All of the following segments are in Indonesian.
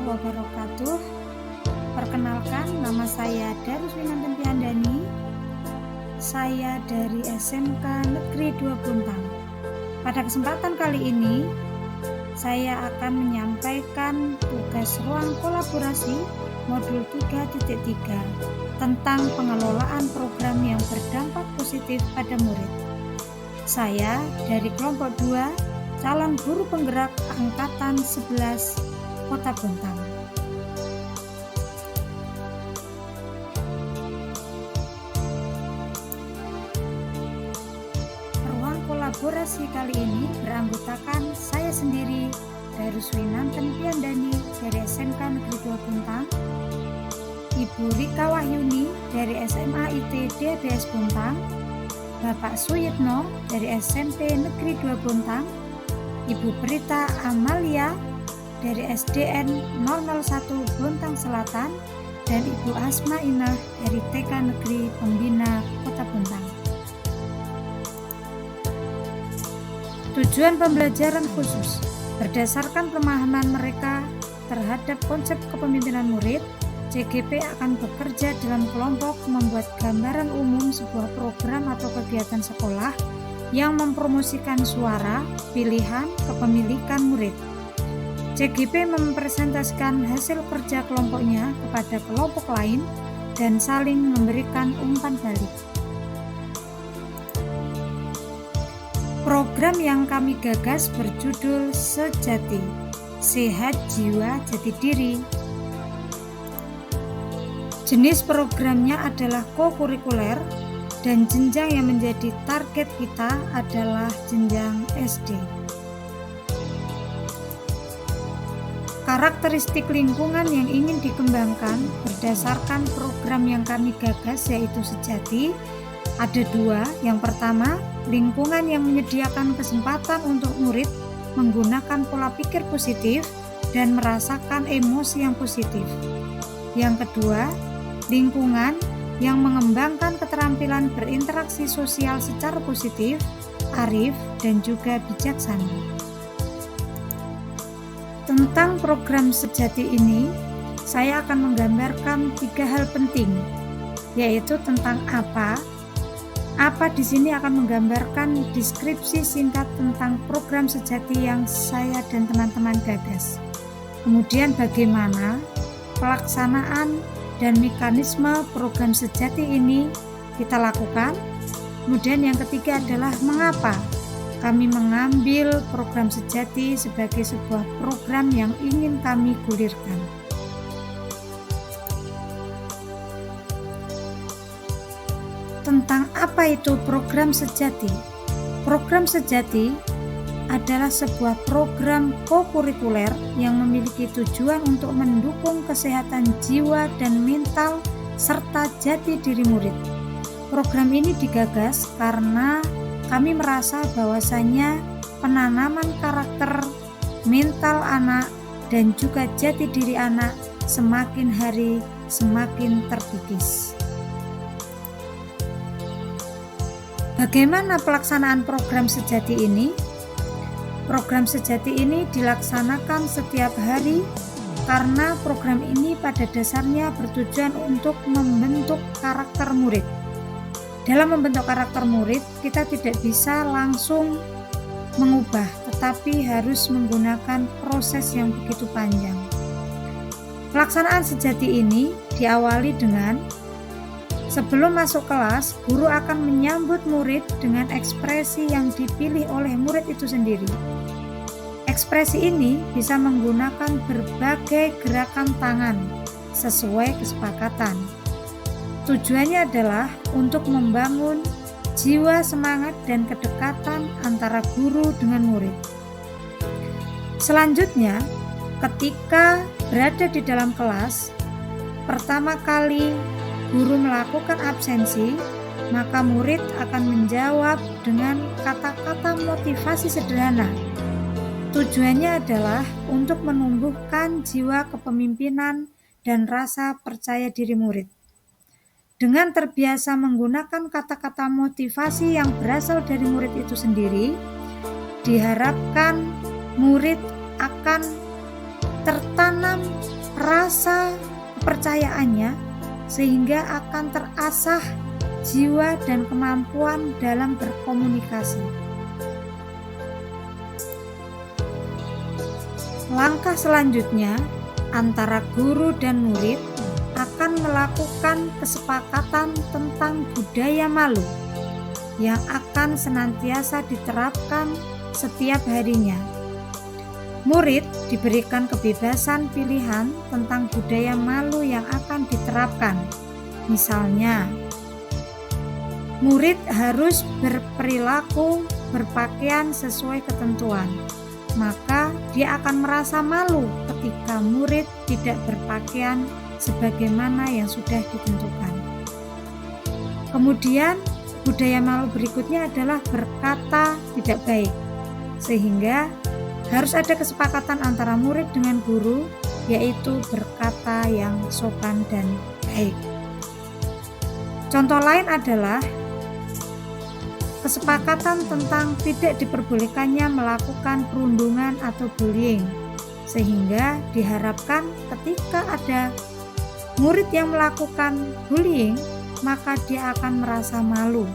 wabarakatuh. Perkenalkan, nama saya Daruswina Tempiandani. Saya dari SMK Negeri 2 Bontang. Pada kesempatan kali ini, saya akan menyampaikan tugas ruang kolaborasi modul 3.3 tentang pengelolaan program yang berdampak positif pada murid. Saya dari kelompok 2, calon guru penggerak angkatan 11 Kota Bontang. Ruang kolaborasi kali ini beranggotakan saya sendiri, Daruswina Tempiandani dari SMK Negeri 2 Bontang, Ibu Rika Wahyuni dari SMA IT DBS Bontang, Bapak Suyitno dari SMP Negeri 2 Bontang, Ibu Prita Amalia dari SDN 001 Bontang Selatan, dan Ibu Asma Inah dari TK Negeri Pembina Kota Bontang. Tujuan pembelajaran khusus berdasarkan pemahaman mereka terhadap konsep kepemimpinan murid, CGP akan bekerja dalam kelompok membuat gambaran umum sebuah program atau kegiatan sekolah yang mempromosikan suara, pilihan, kepemilikan murid. CGP mempresentasikan hasil kerja kelompoknya kepada kelompok lain dan saling memberikan umpan balik. Program yang kami gagas berjudul Sejati, Sehat Jiwa Jati Diri. Jenis programnya adalah co-kurikuler dan jenjang yang menjadi target kita adalah jenjang SD. Karakteristik lingkungan yang ingin dikembangkan berdasarkan program yang kami gagas yaitu Sejati ada 2. Yang pertama, lingkungan yang menyediakan kesempatan untuk murid menggunakan pola pikir positif dan merasakan emosi yang positif. Yang kedua, lingkungan yang mengembangkan keterampilan berinteraksi sosial secara positif, arif, dan juga bijaksana. Tentang program Sejati ini, saya akan menggambarkan 3 hal penting, yaitu tentang apa di sini akan menggambarkan deskripsi singkat tentang program Sejati yang saya dan teman-teman gagas. Kemudian bagaimana pelaksanaan dan mekanisme program Sejati ini kita lakukan. Kemudian yang ketiga adalah mengapa kami mengambil program Sejati sebagai sebuah program yang ingin kami gulirkan. Tentang apa itu program Sejati? Program Sejati adalah sebuah program co-kurikuler yang memiliki tujuan untuk mendukung kesehatan jiwa dan mental serta jati diri murid. Program ini digagas karena kami merasa bahwasanya penanaman karakter, mental anak, dan juga jati diri anak semakin hari semakin terkikis. Bagaimana pelaksanaan program Sejati ini? Program Sejati ini dilaksanakan setiap hari karena program ini pada dasarnya bertujuan untuk membentuk karakter murid. Dalam membentuk karakter murid, kita tidak bisa langsung mengubah, tetapi harus menggunakan proses yang begitu panjang. Pelaksanaan Sejati ini diawali dengan sebelum masuk kelas, guru akan menyambut murid dengan ekspresi yang dipilih oleh murid itu sendiri. Ekspresi ini bisa menggunakan berbagai gerakan tangan sesuai kesepakatan. Tujuannya adalah untuk membangun jiwa semangat dan kedekatan antara guru dengan murid. Selanjutnya, ketika berada di dalam kelas, pertama kali guru melakukan absensi, maka murid akan menjawab dengan kata-kata motivasi sederhana. Tujuannya adalah untuk menumbuhkan jiwa kepemimpinan dan rasa percaya diri murid. Dengan terbiasa menggunakan kata-kata motivasi yang berasal dari murid itu sendiri, diharapkan murid akan tertanam rasa kepercayaannya sehingga akan terasah jiwa dan kemampuan dalam berkomunikasi. Langkah selanjutnya, antara guru dan murid akan melakukan kesepakatan tentang budaya malu yang akan senantiasa diterapkan setiap harinya. Murid diberikan kebebasan pilihan tentang budaya malu yang akan diterapkan. Misalnya, murid harus berperilaku berpakaian sesuai ketentuan. Maka dia akan merasa malu ketika murid tidak berpakaian sebagaimana yang sudah ditentukan. Kemudian budaya malu berikutnya adalah berkata tidak baik, sehingga harus ada kesepakatan antara murid dengan guru, yaitu berkata yang sopan dan baik. Contoh lain adalah kesepakatan tentang tidak diperbolehkannya melakukan perundungan atau bullying, sehingga diharapkan ketika ada murid yang melakukan bullying, maka dia akan merasa malu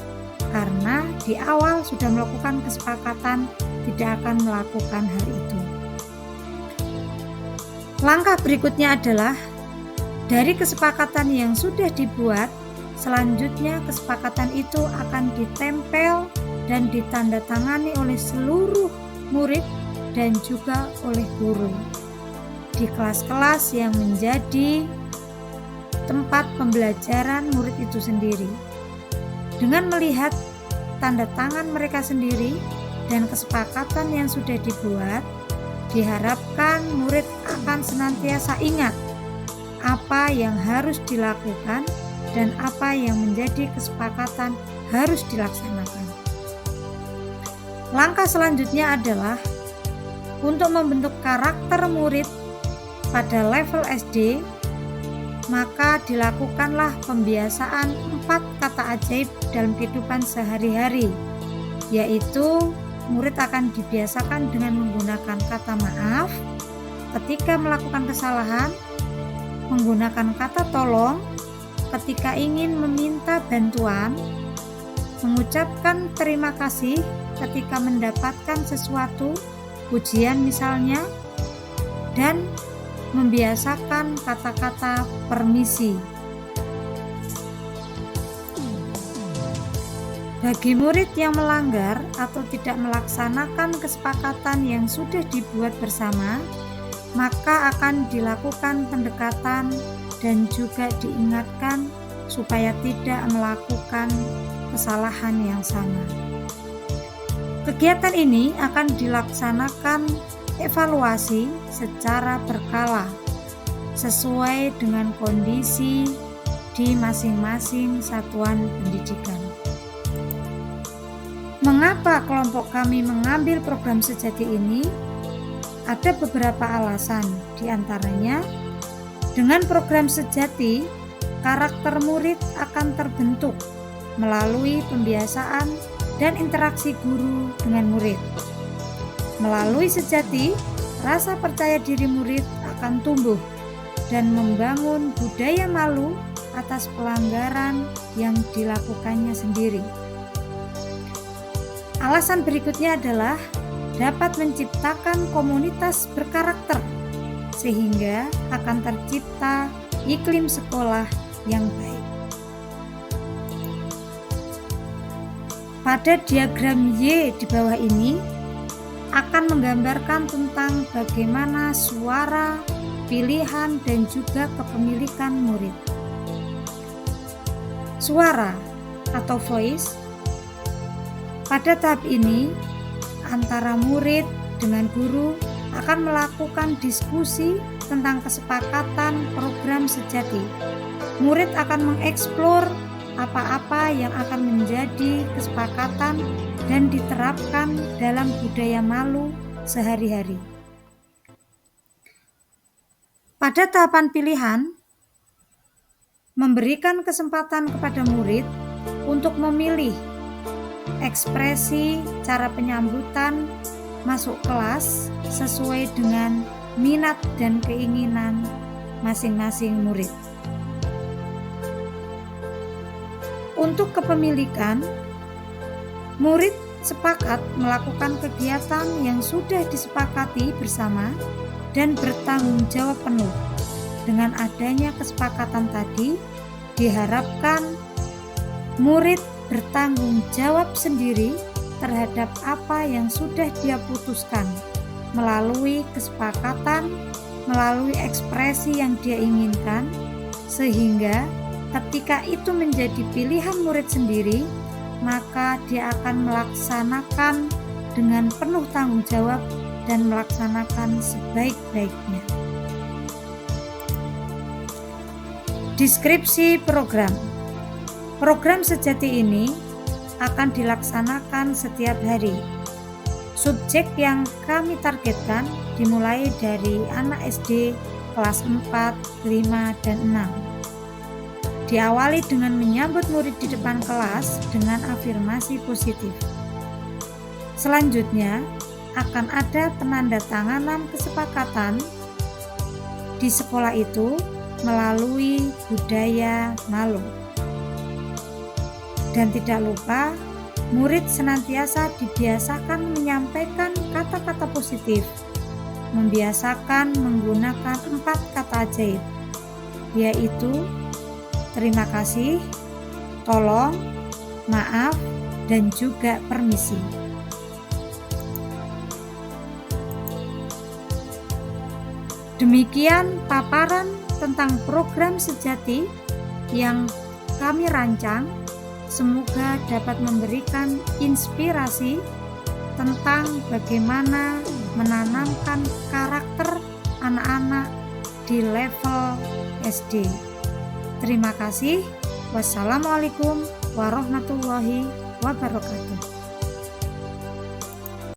karena di awal sudah melakukan kesepakatan tidak akan melakukan hal itu. Langkah berikutnya adalah dari kesepakatan yang sudah dibuat, selanjutnya kesepakatan itu akan ditempel dan ditandatangani oleh seluruh murid dan juga oleh guru di kelas-kelas yang menjadi tempat pembelajaran murid itu sendiri. Dengan melihat tanda tangan mereka sendiri dan kesepakatan yang sudah dibuat, diharapkan murid akan senantiasa ingat apa yang harus dilakukan dan apa yang menjadi kesepakatan harus dilaksanakan. Langkah selanjutnya adalah untuk membentuk karakter murid pada level SD, maka dilakukanlah pembiasaan 4 kata ajaib dalam kehidupan sehari-hari, yaitu murid akan dibiasakan dengan menggunakan kata maaf ketika melakukan kesalahan, menggunakan kata tolong ketika ingin meminta bantuan, mengucapkan terima kasih ketika mendapatkan sesuatu, pujian misalnya, dan membiasakan kata-kata permisi. Bagi murid yang melanggar atau tidak melaksanakan kesepakatan yang sudah dibuat bersama, maka akan dilakukan pendekatan dan juga diingatkan supaya tidak melakukan kesalahan yang sama. Kegiatan ini akan dilaksanakan evaluasi secara berkala sesuai dengan kondisi di masing-masing satuan pendidikan. Mengapa kelompok kami mengambil program sejati ini? Ada beberapa alasan, di antaranya dengan program sejati, karakter murid akan terbentuk melalui pembiasaan dan interaksi guru dengan murid. Melalui sejati, rasa percaya diri murid akan tumbuh dan membangun budaya malu atas pelanggaran yang dilakukannya sendiri. Alasan berikutnya adalah dapat menciptakan komunitas berkarakter, sehingga akan tercipta iklim sekolah yang baik. Pada diagram Y di bawah ini akan menggambarkan tentang bagaimana suara, pilihan, dan juga kepemilikan murid. Suara atau voice, pada tahap ini antara murid dengan guru akan melakukan diskusi tentang kesepakatan program sejati. Murid akan mengeksplor apa-apa yang akan menjadi kesepakatan dan diterapkan dalam budaya malu sehari-hari. Pada tahapan pilihan, memberikan kesempatan kepada murid untuk memilih ekspresi cara penyambutan masuk kelas sesuai dengan minat dan keinginan masing-masing murid. Untuk kepemilikan, murid sepakat melakukan kegiatan yang sudah disepakati bersama dan bertanggung jawab penuh. Dengan adanya kesepakatan tadi, diharapkan murid bertanggung jawab sendiri terhadap apa yang sudah dia putuskan melalui kesepakatan, melalui ekspresi yang dia inginkan, sehingga ketika itu menjadi pilihan murid sendiri, maka dia akan melaksanakan dengan penuh tanggung jawab dan melaksanakan sebaik-baiknya. Deskripsi program. Program sejati ini akan dilaksanakan setiap hari. Subjek yang kami targetkan dimulai dari anak SD kelas 4, 5, dan 6. Diawali dengan menyambut murid di depan kelas dengan afirmasi positif. Selanjutnya, akan ada penandatanganan kesepakatan di sekolah itu melalui budaya malu. Dan tidak lupa, murid senantiasa dibiasakan menyampaikan kata-kata positif, membiasakan menggunakan 4 kata ajaib, yaitu terima kasih, tolong, maaf, dan juga permisi. Demikian paparan tentang program sejati yang kami rancang. Semoga dapat memberikan inspirasi tentang bagaimana menanamkan karakter anak-anak di level SD. Terima kasih. Wassalamualaikum warahmatullahi wabarakatuh.